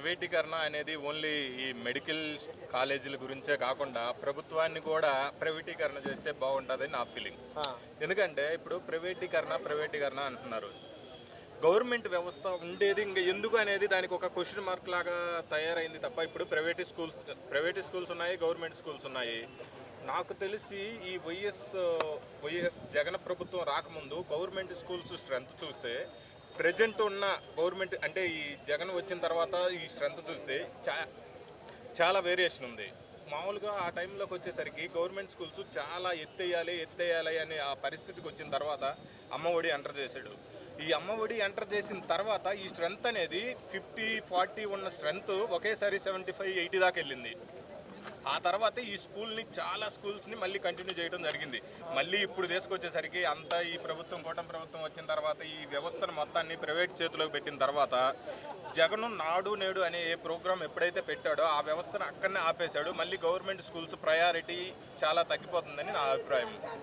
ప్రైవేటీకరణ అనేది ఓన్లీ ఈ మెడికల్ కాలేజీల గురించే కాకుండా ప్రభుత్వాన్ని కూడా ప్రైవేటీకరణ చేస్తే బాగుంటుందని నా ఫీలింగ్. ఎందుకంటే ఇప్పుడు ప్రైవేటీకరణ అంటున్నారు. గవర్నమెంట్ వ్యవస్థ ఉండేది ఇంకా ఎందుకు అనేది దానికి ఒక క్వశ్చన్ మార్క్ లాగా తయారైంది తప్ప ఇప్పుడు ప్రైవేట్ స్కూల్స్ ఉన్నాయి, గవర్నమెంట్ స్కూల్స్ ఉన్నాయి. నాకు తెలిసి ఈ వైఎస్ జగన్ ప్రభుత్వం రాకముందు గవర్నమెంట్ స్కూల్స్ స్ట్రెంత్ చూస్తే ప్రజెంట్ ఉన్న గవర్నమెంట్ అంటే ఈ జగన్ వచ్చిన తర్వాత ఈ స్ట్రెంత్ చూస్తే చాలా వేరియేషన్ ఉంది. మామూలుగా ఆ టైంలోకి వచ్చేసరికి గవర్నమెంట్ స్కూల్స్ చాలా ఎత్తేయాలి అనే ఆ పరిస్థితికి వచ్చిన తర్వాత అమ్మఒడి ఎంటర్ చేశాడు. ఈ అమ్మఒడి ఎంటర్ చేసిన తర్వాత ఈ స్ట్రెంత్ అనేది 50-40 ఉన్న స్ట్రెంత్ ఒకేసారి 75-80 దాకా వెళ్ళింది. ఆ తర్వాత ఈ చాలా స్కూల్స్ని మళ్ళీ కంటిన్యూ చేయడం జరిగింది. మళ్ళీ ఇప్పుడు తీసుకొచ్చేసరికి అంతా ఈ కూటమి ప్రభుత్వం వచ్చిన తర్వాత ఈ వ్యవస్థను మొత్తాన్ని ప్రైవేట్ చేతిలోకి పెట్టిన తర్వాత జగన్ నాడు నేడు అనే ఏ ప్రోగ్రాం ఎప్పుడైతే పెట్టాడో ఆ వ్యవస్థను అక్కడనే ఆపేశాడు. మళ్ళీ గవర్నమెంట్ స్కూల్స్ ప్రయారిటీ చాలా తగ్గిపోతుందని నా అభిప్రాయం.